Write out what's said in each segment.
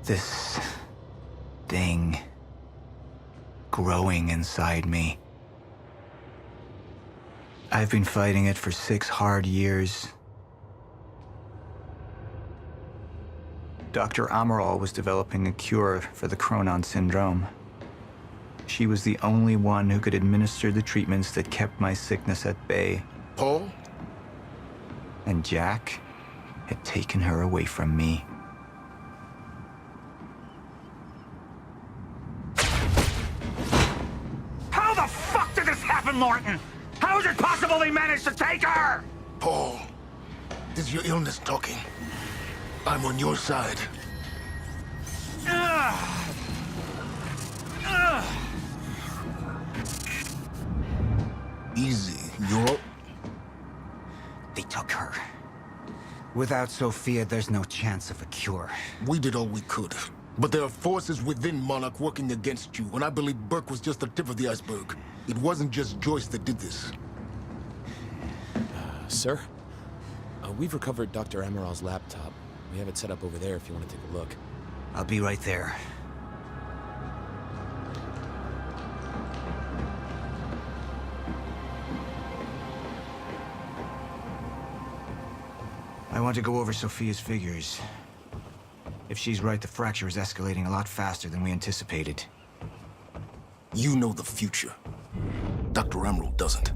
This thing growing inside me. I've been fighting it for 6 hard years. Dr. Amaral was developing a cure for the Chronon syndrome. She was the only one who could administer the treatments that kept my sickness at bay. Paul? And Jack had taken her away from me. How the fuck did this happen, Martin? How is it possible they managed to take her? Paul, this is your illness talking. I'm on your side. Easy, you're... They took her. Without Sophia, there's no chance of a cure. We did all we could. But there are forces within Monarch working against you, and I believe Burke was just the tip of the iceberg. It wasn't just Joyce that did this. Sir? We've recovered Dr. Amaral's laptop. We have it set up over there if you want to take a look. I'll be right there. I want to go over Sophia's figures. If she's right, the fracture is escalating a lot faster than we anticipated. You know the future. Dr. Amaral doesn't.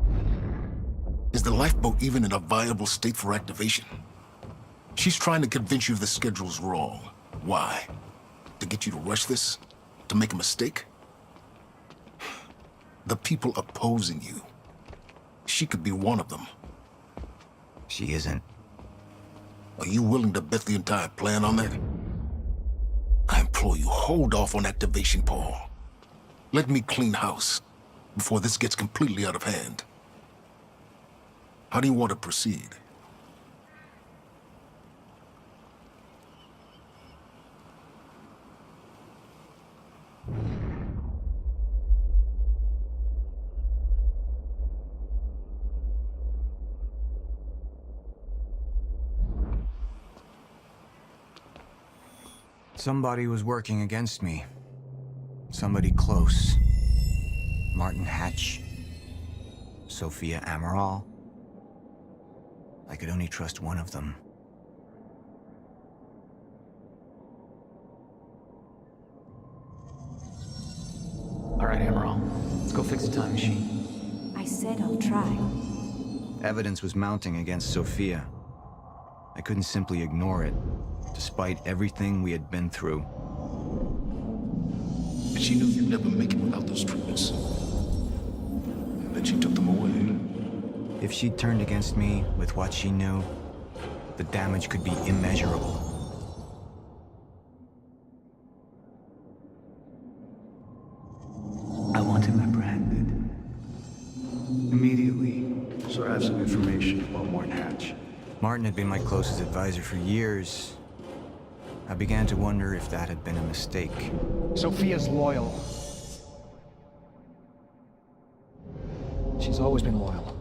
Is the lifeboat even in a viable state for activation? She's trying to convince you the schedule's wrong. Why? To get you to rush this? To make a mistake? The people opposing you. She could be one of them. She isn't. Are you willing to bet the entire plan on that? I implore you, hold off on activation, Paul. Let me clean house before this gets completely out of hand. How do you want to proceed? Somebody was working against me. Somebody close. Martin Hatch. Sophia Amaral. I could only trust one of them. All right, Amaral. Let's go fix the time machine. I said I'll try. Evidence was mounting against Sophia. I couldn't simply ignore it, despite everything we had been through. And she knew you'd never make it without those treatments. And then she took them away. If she'd turned against me with what she knew, the damage could be immeasurable. I want him apprehended. Immediately, so I have some information about Martin Hatch. Martin had been my closest advisor for years. I began to wonder if that had been a mistake. Sophia's loyal. She's always been loyal.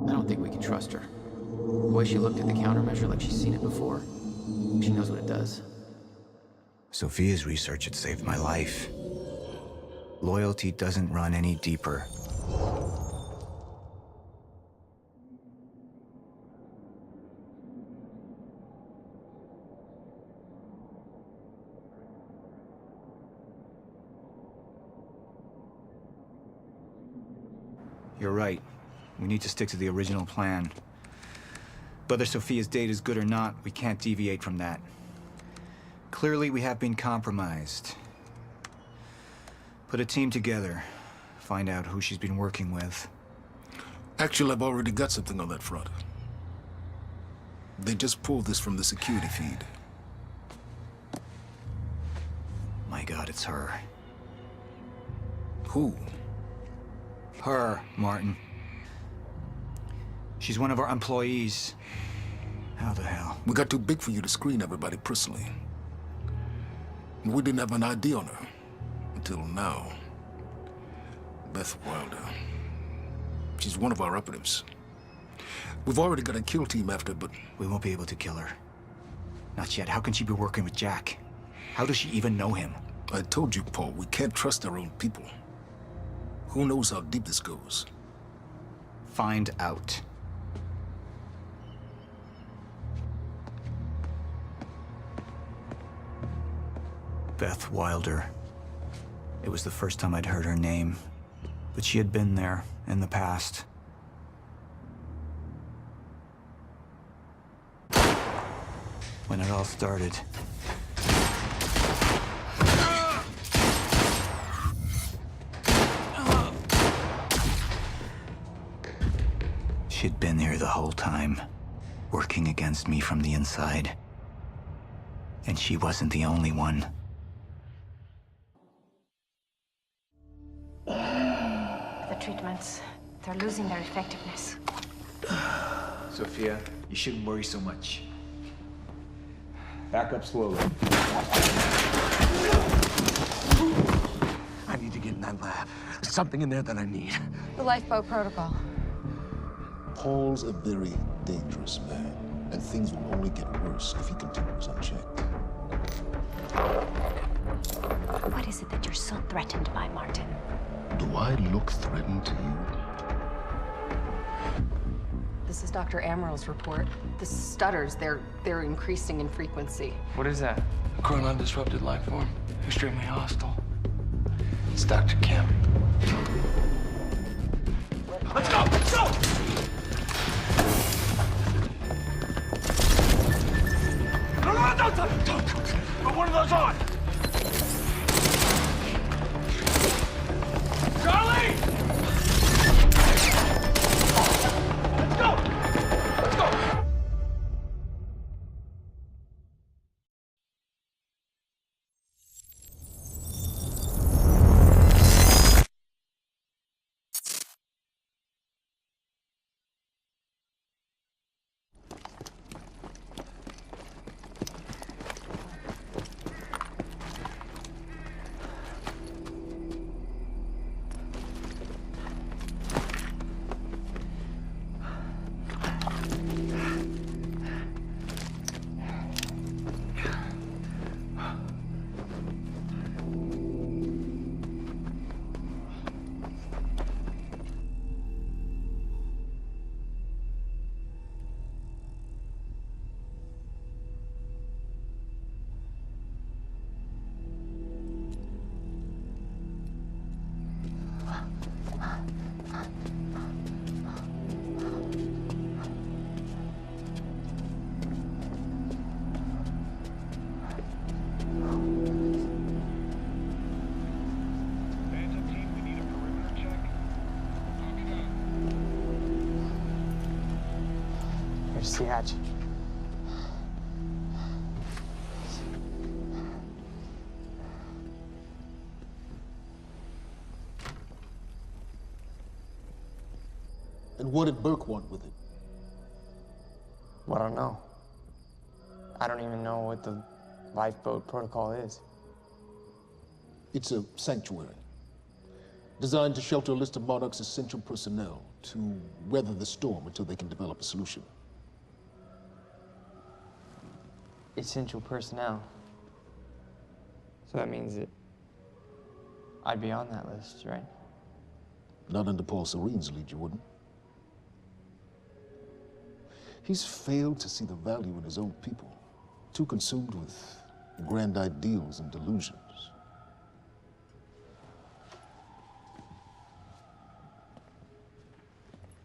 I don't think we can trust her. The way she looked at the countermeasure like she's seen it before. She knows what it does. Sophia's research had saved my life. Loyalty doesn't run any deeper. You're right. We need to stick to the original plan. Whether Sophia's date is good or not, we can't deviate from that. Clearly, we have been compromised. Put a team together. Find out who she's been working with. Actually, I've already got something on that front. They just pulled this from the security feed. My God, it's her. Who? Her, Martin. She's one of our employees. How the hell? We got too big for you to screen everybody personally. And we didn't have an ID on her. Until now. Beth Wilder. She's one of our operatives. We've already got a kill team after, but... We won't be able to kill her. Not yet. How can she be working with Jack? How does she even know him? I told you, Paul, we can't trust our own people. Who knows how deep this goes? Find out. Beth Wilder. It was the first time I'd heard her name, but she had been there in the past. When it all started. She'd been here the whole time, working against me from the inside. And she wasn't the only one. The treatments, they're losing their effectiveness. Sophia, you shouldn't worry so much. Back up slowly. I need to get in that lab. There's something in there that I need. The lifeboat protocol. Paul's a very dangerous man, and things will only get worse if he continues unchecked. What is it that you're so threatened by, Martin? Do I look threatened to you? This is Dr. Amaril's report. The stutters, they're increasing in frequency. What is that? A chronon disrupted life form. Extremely hostile. It's Dr. Kim. Let's go! Let's go! No, don't! Put one of those on! Charlie! Let's go! Let's go! Here's the hatch. And what did Burke want with it? Well, I don't know. I don't even know what the lifeboat protocol is. It's a sanctuary, designed to shelter a list of Monarch's essential personnel to weather the storm until they can develop a solution. Essential personnel. So that means that I'd be on that list, right? Not under Paul Serene's lead, you wouldn't. He's failed to see the value in his own people, too consumed with grand ideals and delusions.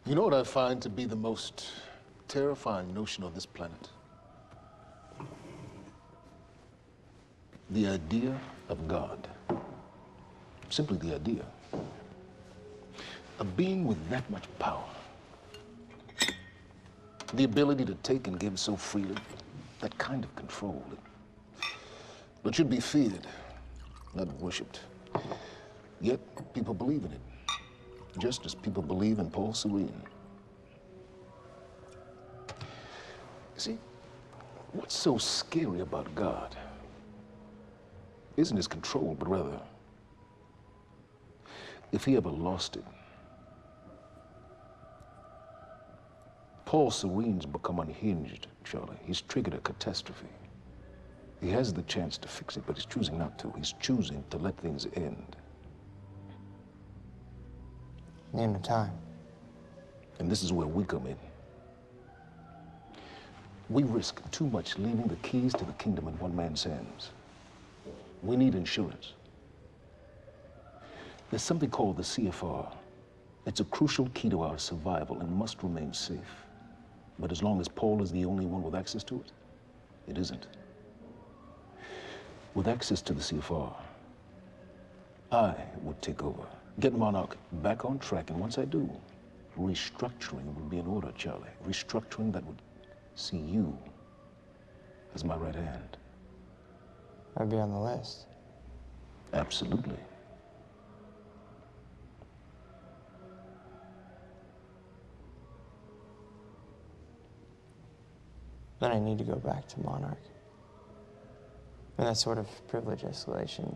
You know what I find to be the most terrifying notion on this planet? The idea of God. Simply the idea. A being with that much power. The ability to take and give so freely. That kind of control. But should be feared, not worshipped. Yet people believe in it. Just as people believe in Paul Serene. See, what's so scary about God isn't his control, but rather, if he ever lost it, Paul Serene's become unhinged, Charlie. He's triggered a catastrophe. He has the chance to fix it, but he's choosing not to. He's choosing to let things end. Name the time. And this is where we come in. We risk too much leaving the keys to the kingdom in one man's hands. We need insurance. There's something called the CFR. It's a crucial key to our survival and must remain safe. But as long as Paul is the only one with access to it, it isn't. With access to the CFR, I would take over, get Monarch back on track, and once I do, restructuring would be in order, Charlie. Restructuring that would see you as my right hand. I'd be on the list. Absolutely. Then I need to go back to Monarch. And that sort of privilege escalation,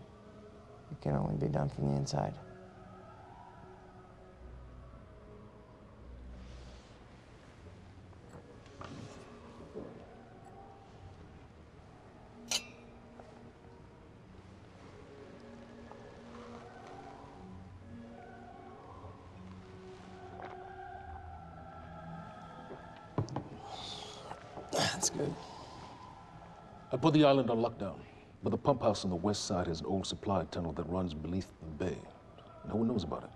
it can only be done from the inside. That's good. I put the island on lockdown, but the pump house on the west side has an old supply tunnel that runs beneath the bay. No one knows about it.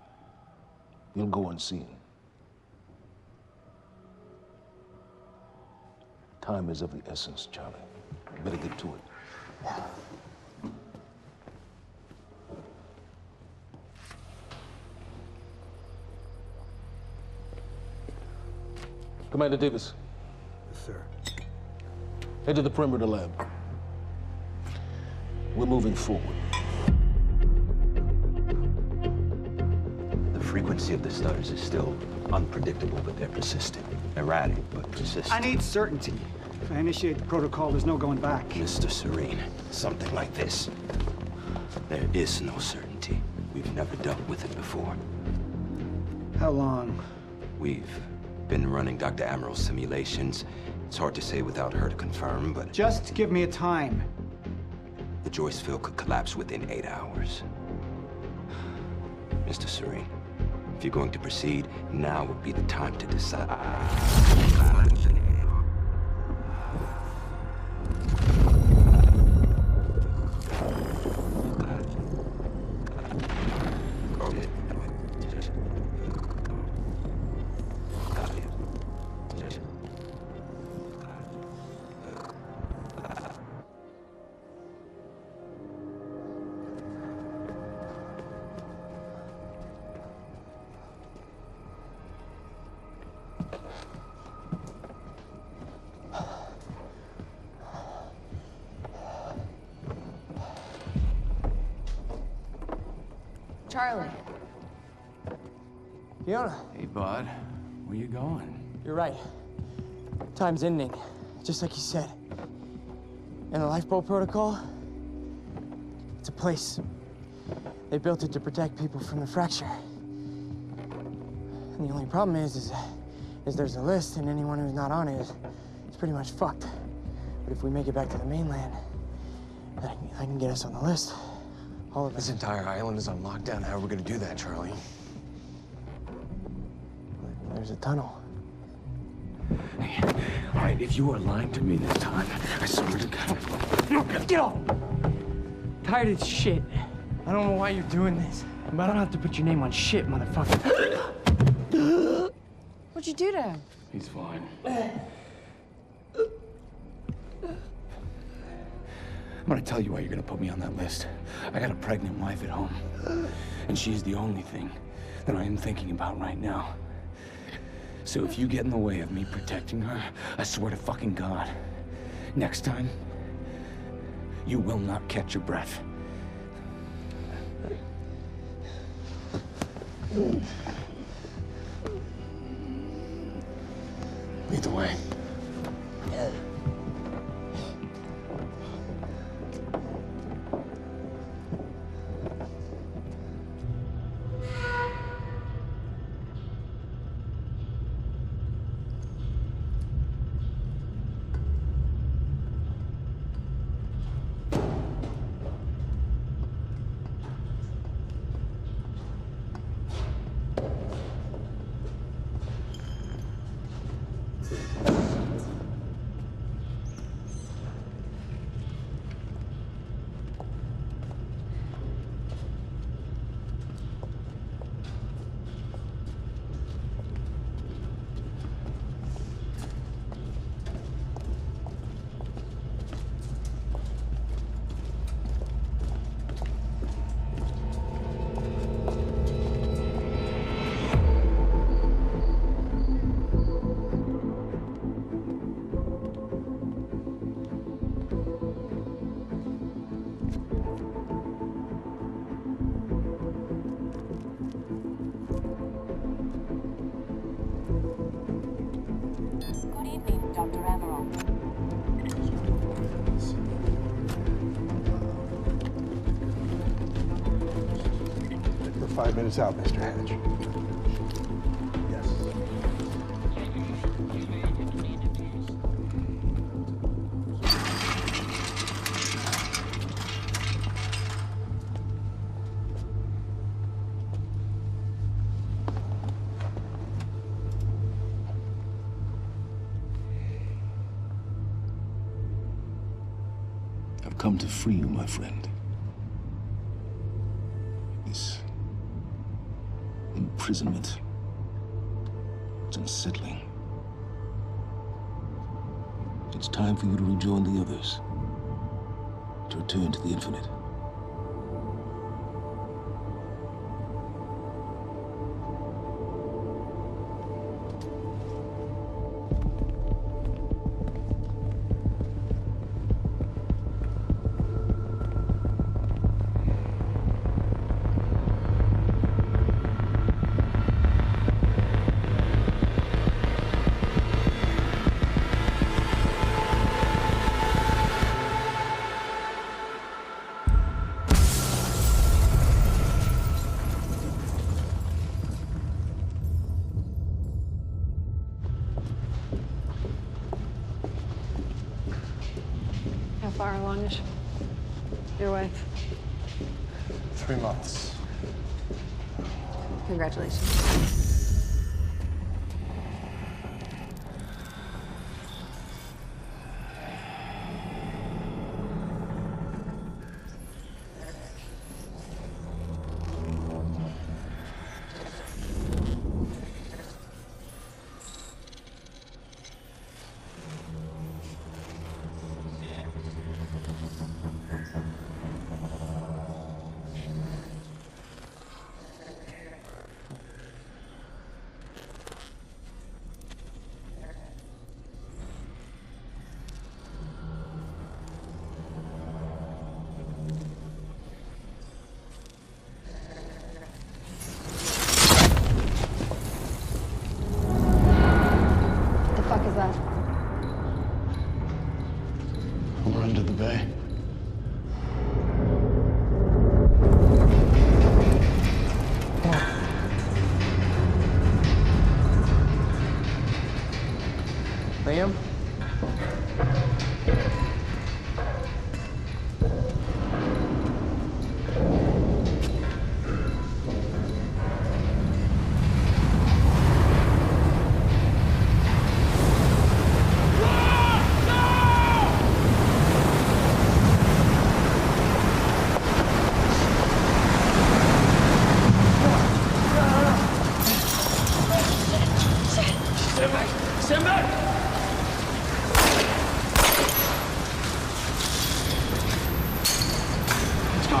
You'll go unseen. Time is of the essence, Charlie. Better get to it. Commander Davis. Yes, sir. Head to the perimeter lab. We're moving forward. The frequency of the stutters is still unpredictable, but they're persistent. Erratic, but persistent. I need certainty. If I initiate the protocol, there's no going back. Mr. Serene, something like this. There is no certainty. We've never dealt with it before. How long? We've been running Dr. Amaril's simulations. It's hard to say without her to confirm, but... Just give me a time. The Joyce field could collapse within 8 hours. Mr. Serene, if you're going to proceed, now would be the time to decide. Charlie. Fiona. Hey, bud. Where you going? You're right. Time's ending, just like you said. And the lifeboat protocol? It's a place. They built it to protect people from the fracture. And the only problem is there's a list, and anyone who's not on it is pretty much fucked. But if we make it back to the mainland, I can get us on the list. All of us. This entire island is on lockdown. How are we gonna do that, Charlie? There's a tunnel. Hey, all right, if you are lying to me this time, I swear to God. Get off! Tired of this shit. I don't know why you're doing this, but I don't have to put your name on shit, motherfucker. What'd you do to him? He's fine. I'm gonna tell you why you're gonna put me on that list. I got a pregnant wife at home, and she's the only thing that I am thinking about right now. So if you get in the way of me protecting her, I swear to fucking God, next time, you will not catch your breath. Lead the way. 5 minutes out, Mr. Hatch. Yes. I've come to free you, my friend. This imprisonment, it's unsettling. It's time for you to rejoin the others, to return to the infinite. How far along is your wife? 3 months. Congratulations. We're under the bay. Liam? Stand back! Let's go.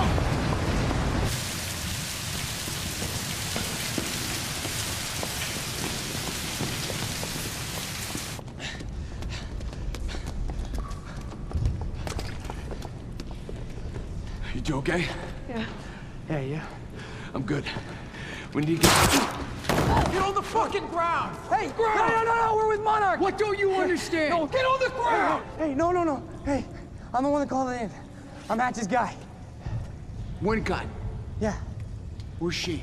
You two okay? Yeah. Yeah. I'm good. We need to get... Get on the fucking ground! Hey, no, we're with Monarch! What don't you understand? No, get on the ground! Hey, no. Hey, I'm the one that called it in. I'm Hatch's guy. Wincott, Yeah, where's she?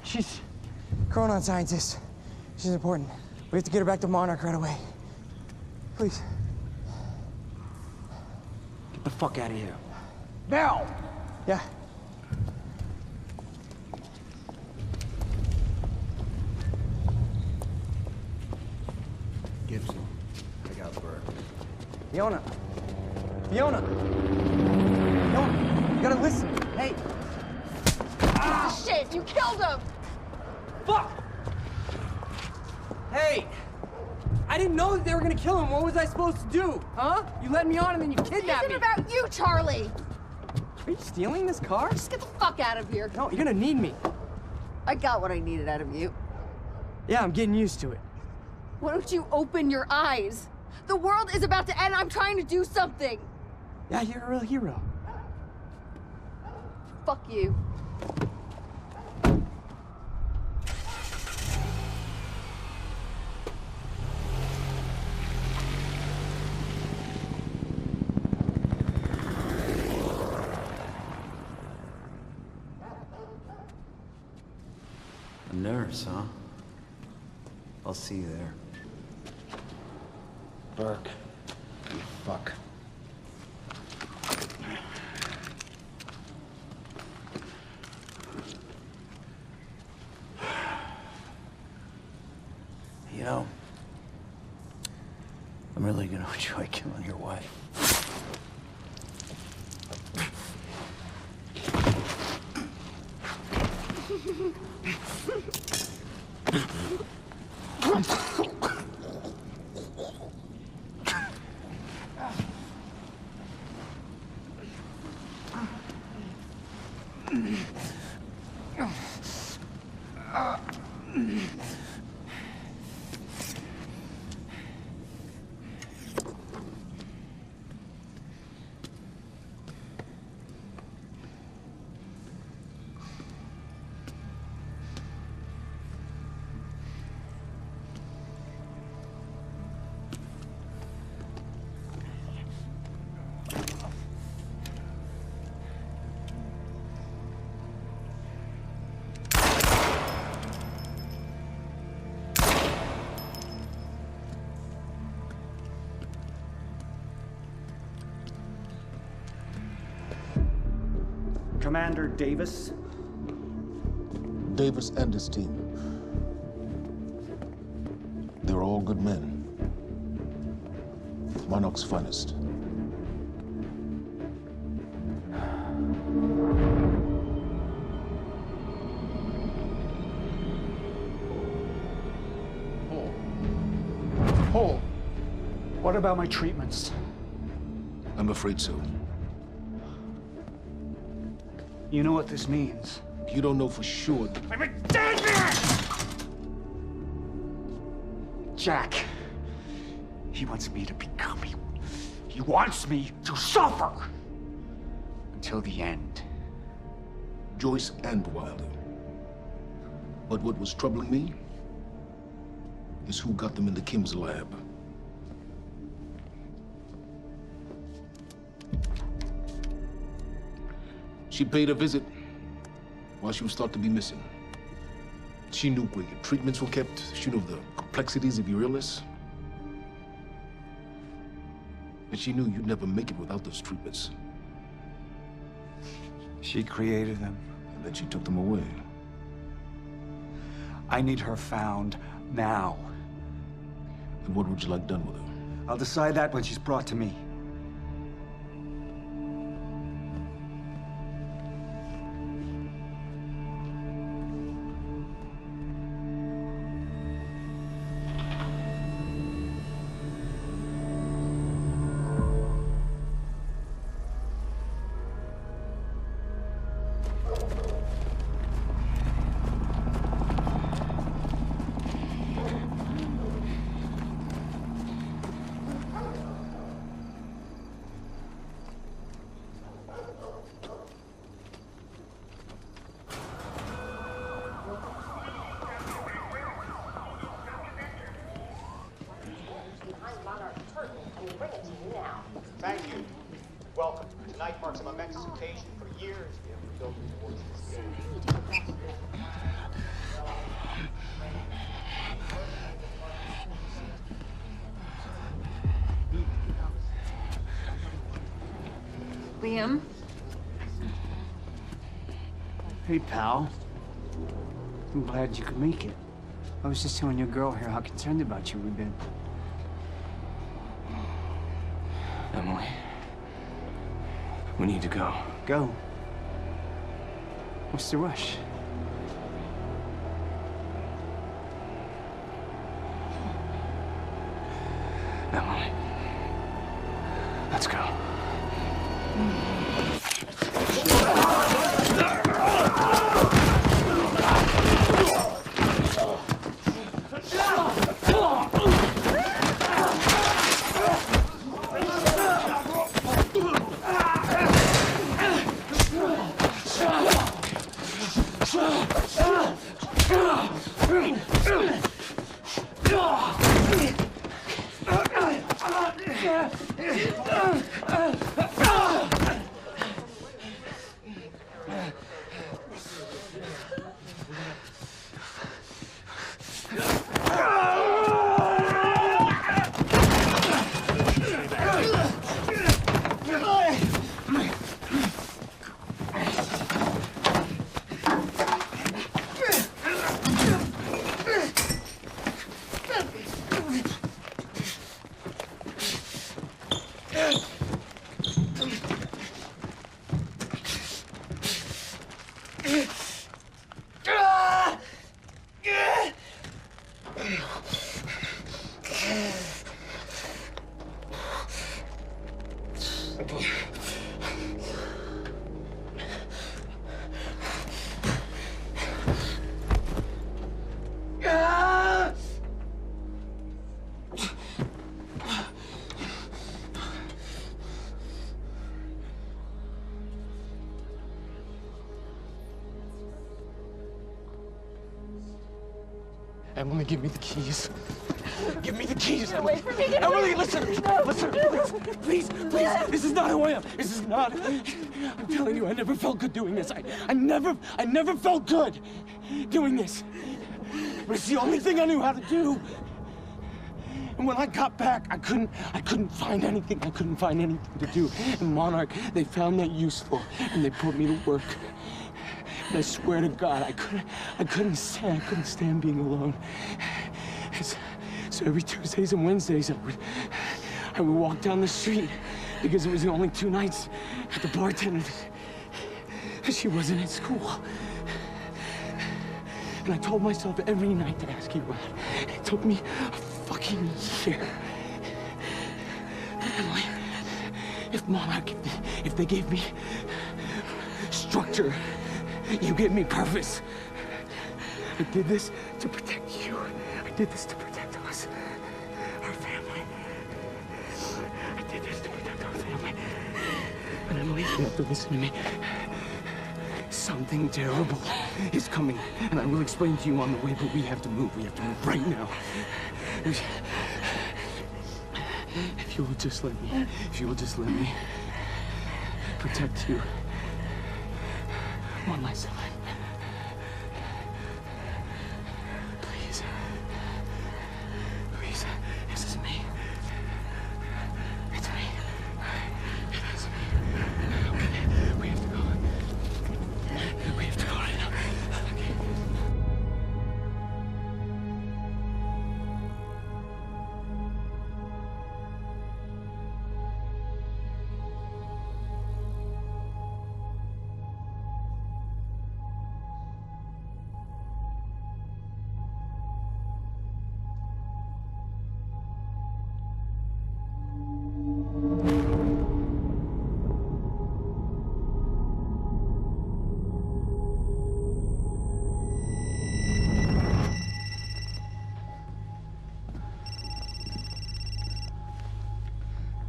she's Chronon scientist. She's important. We have to get her back to Monarch right away. Please. Get the fuck out of here. Now! Yeah. Gibson, take out Burke. Fiona, you gotta listen. Hey. Shit, you killed him! Fuck! Hey! I didn't know that they were gonna kill him. What was I supposed to do? Huh? You led me on and then you kidnapped me. It's about you, Charlie! Are you stealing this car? Just get the fuck out of here. No, you're gonna need me. I got what I needed out of you. Yeah, I'm getting used to it. Why don't you open your eyes? The world is about to end. I'm trying to do something. Yeah, you're a real hero. Fuck you. nerves, huh? I'll see you there. Burke, you fuck. You know, I'm really gonna enjoy killing your wife. Commander Davis? Davis and his team. They're all good men. Monarch's finest. Paul, what about my treatments? I'm afraid so. You know what this means? You don't know for sure. I'm a dead man! Jack, he wants me to become you. He wants me to suffer until the end. Joyce and Wilder. But what was troubling me is who got them into Kim's lab. She paid a visit while she was thought to be missing. She knew where your treatments were kept. She knew the complexities of your illness. And she knew you'd never make it without those treatments. She created them. And then she took them away. I need her found now. And what would you like done with her? I'll decide that when she's brought to me. Thank you. Welcome. Tonight marks a momentous occasion. For years, we have been building towards this day. Liam? Hey, pal. I'm glad you could make it. I was just telling your girl here how concerned about you we've been. Emily, we need to go. Go. What's the rush? Emily, let's go. Emily, give me the keys. Give me the keys. Get away from me. Get Emily, away. listen. No. Listen, please. This is not who I am. This is not. I'm telling you, I never felt good doing this. I never felt good doing this. But it's the only thing I knew how to do. And when I got back, I couldn't find anything. I couldn't find anything to do. And Monarch, they found that useful, and they put me to work. And I swear to God, I couldn't stand being alone. So every Tuesdays and Wednesdays, I would walk down the street because it was the only 2 nights at the bartender. She wasn't at school. And I told myself every night to ask you out. It took me a fucking year. But Emily, if Monarch, if they gave me structure, you gave me purpose. I did this to protect you. I did this to protect us, our family. I did this to protect our family. And Emily, you have to listen to me. Something terrible is coming, and I will explain to you on the way, but we have to move. We have to move right now. If you will just let me protect you one last time. Please. Please. This is me. It's me. It is me. Okay. We have to go. We have to go right now. Okay.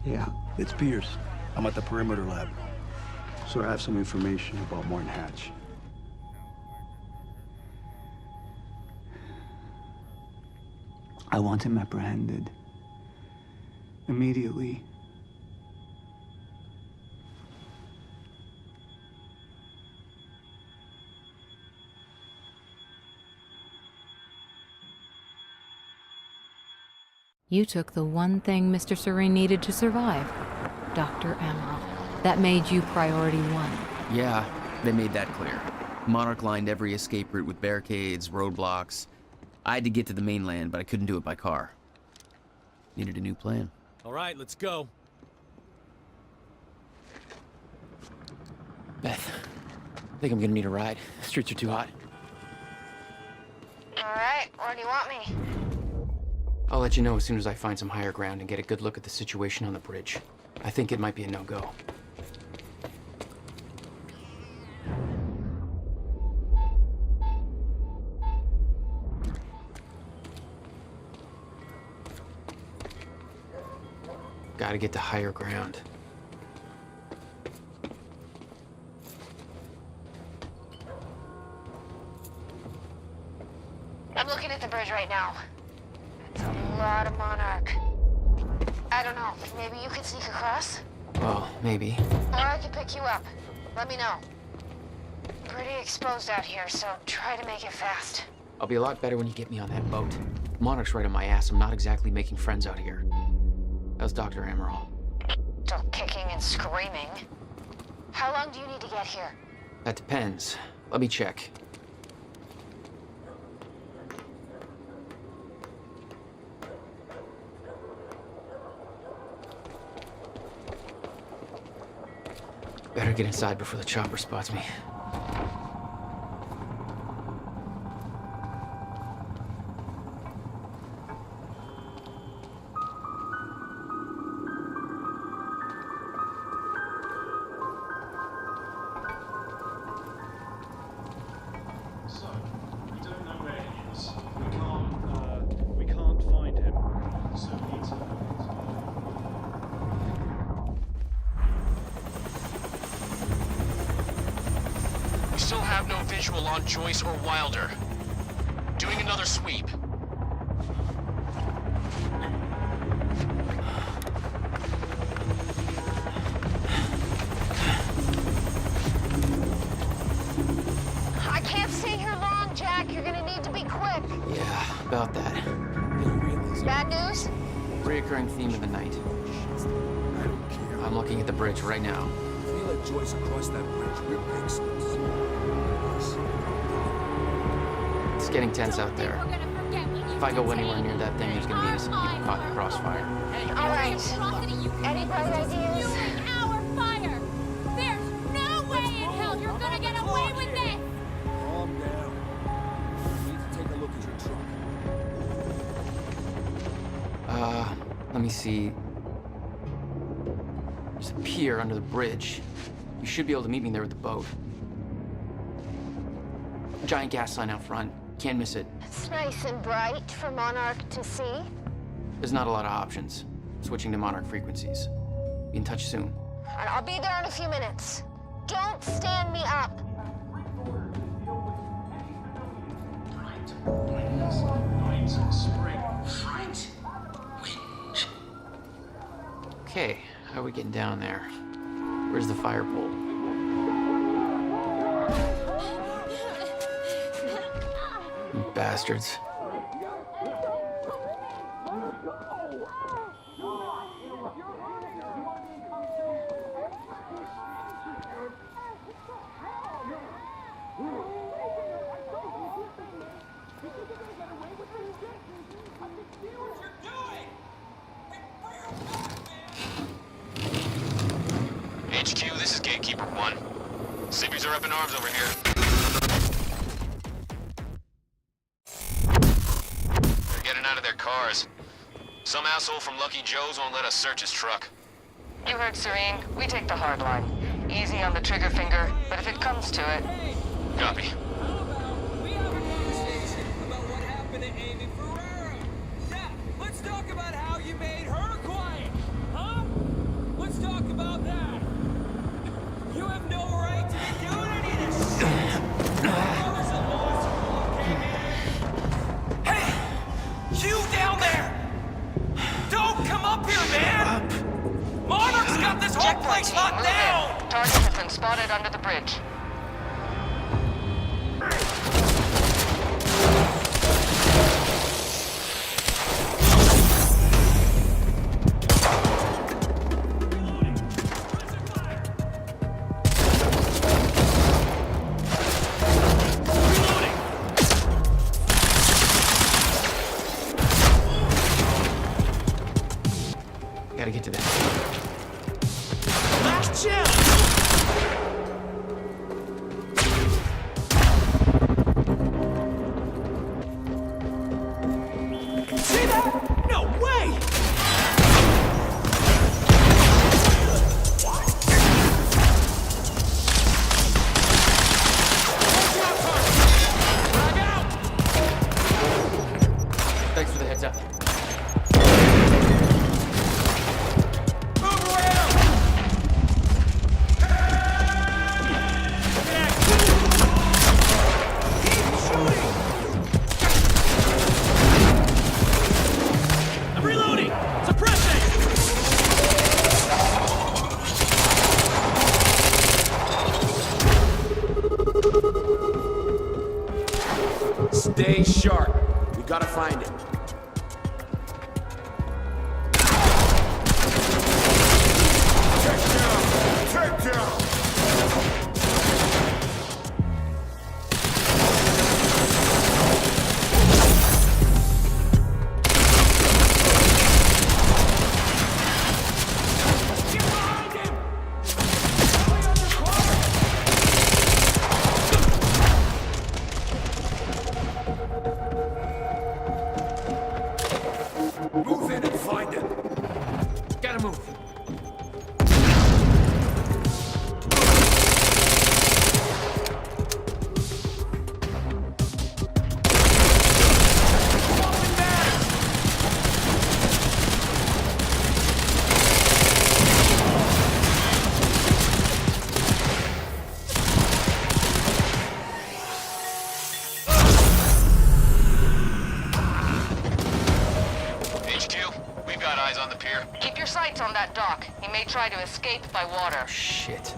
Yeah, it's Pierce. I'm at the perimeter lab. So I have some information about Martin Hatch. I want him apprehended. Immediately. You took the one thing Mr. Serene needed to survive, Dr. Emerald. That made you priority 1. Yeah, they made that clear. Monarch lined every escape route with barricades, roadblocks. I had to get to the mainland, but I couldn't do it by car. Needed a new plan. All right, let's go. Beth, I think I'm gonna need a ride. The streets are too hot. All right, where do you want me? I'll let you know as soon as I find some higher ground and get a good look at the situation on the bridge. I think it might be a no-go. Gotta get to higher ground. I'm looking at the bridge right now. It's a lot of Monarch. I don't know, maybe you could sneak across? Well, maybe. Or I could pick you up. Let me know. Pretty exposed out here, so try to make it fast. I'll be a lot better when you get me on that boat. Monarch's right on my ass. I'm not exactly making friends out here. How's Dr. Emerald? Still kicking and screaming. How long do you need to get here? That depends. Let me check. Better get inside before the chopper spots me. So, we don't know where he is. We can't find him. So we need to... We still have no visual on Joyce or Wilder. Doing another sweep. about that? Bad news? Reoccurring theme of the night. I'm looking at the bridge right now. If we let Joyce across that bridge, we're pixels. It's getting tense out there. If I go anywhere near that thing, there's gonna be innocent people caught in the crossfire. All right. Any bright ideas? Our fire! There's no way in hell you're gonna get away with this! Calm down. I need to take a look at your truck. Let me see. There's a pier under the bridge. You should be able to meet me there with the boat. Giant gas sign out front. Can't miss it. It's nice and bright for Monarch to see. There's not a lot of options. Switching to Monarch frequencies. Be in touch soon. And I'll be there in a few minutes. Don't stand me up. Okay, how are we getting down there? Where's the fire pole? You bastards. HQ, this is Gatekeeper 1. Civvies are up in arms over here. They're getting out of their cars. Some asshole from Lucky Joe's won't let us search his truck. You heard Serene. We take the hard line. Easy on the trigger finger, but if it comes to it... Copy. Let's talk about how you made her quiet, huh? Let's talk about that. You have no right to be doing any of this shit. Hey, you down there! Don't come up here, man! Monarch's got this whole place locked down! Target has been spotted under the bridge. Gotta get to that. Last chance! See that? No way! Thanks for the heads up. Stay sharp. We gotta find him. Take down! Move in and find him. Gotta move. HQ, we've got eyes on the pier. Keep your sights on that dock. He may try to escape by water. Shit.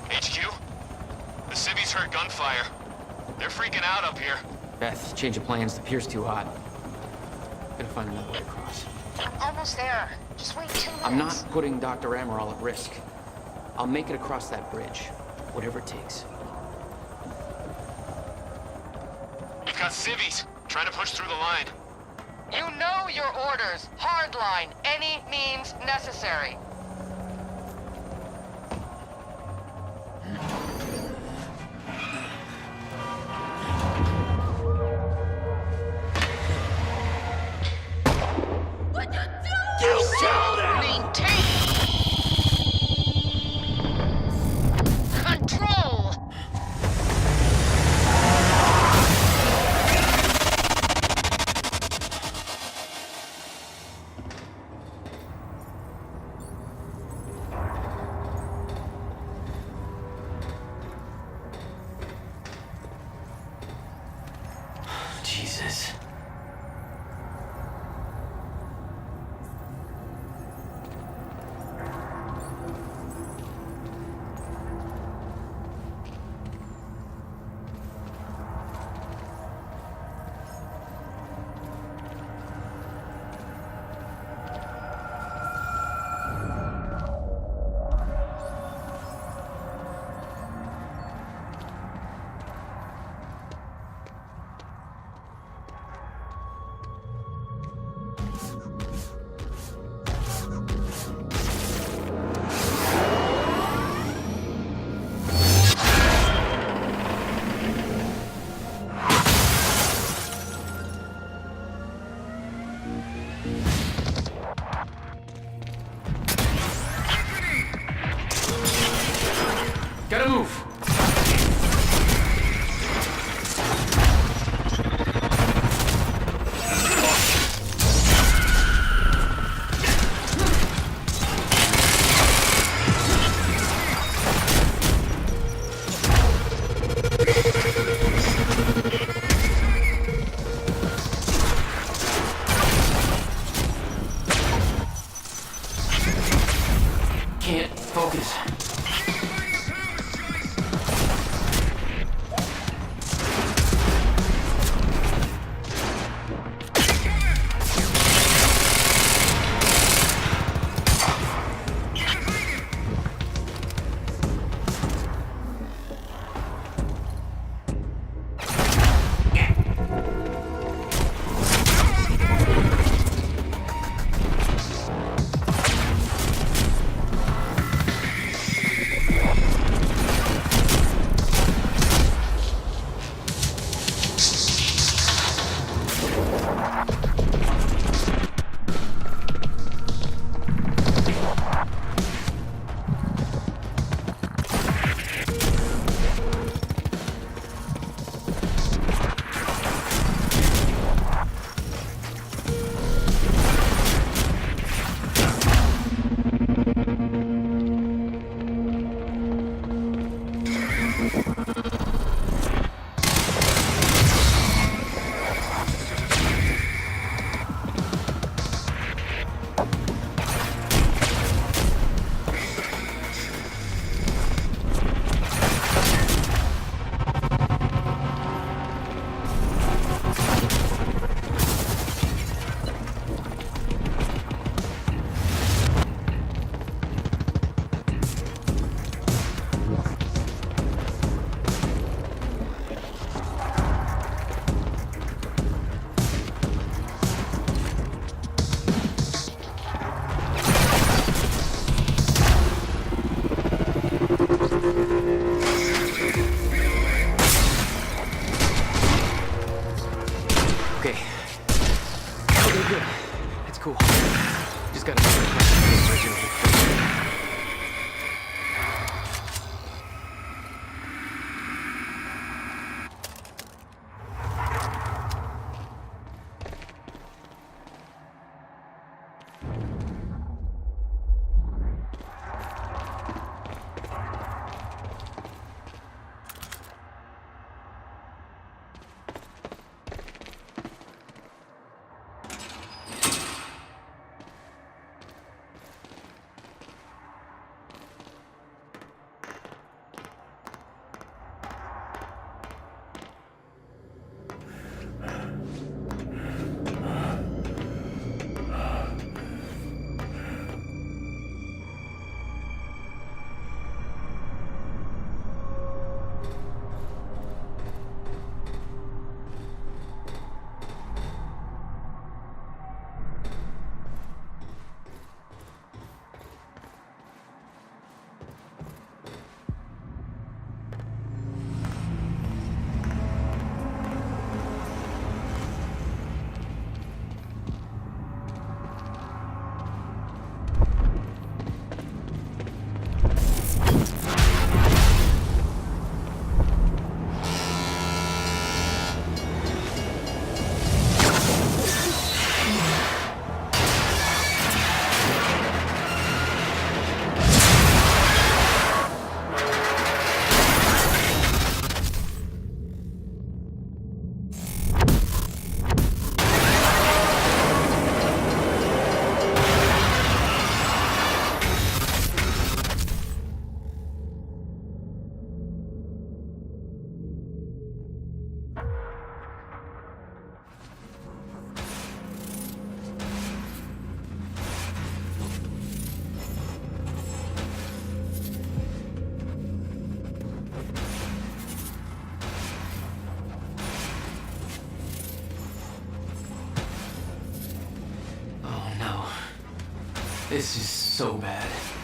HQ, the civvies heard gunfire. They're freaking out up here. Beth, change of plans. The pier's too hot. Gotta find another way across. I'm almost there. Just wait 2 minutes. I'm not putting Dr. Amaral at risk. I'll make it across that bridge, whatever it takes. We've got civvies trying to push through the line. You know your orders. Hardline. Any means necessary. Jesus. Gotta move. Can't focus. This is so bad.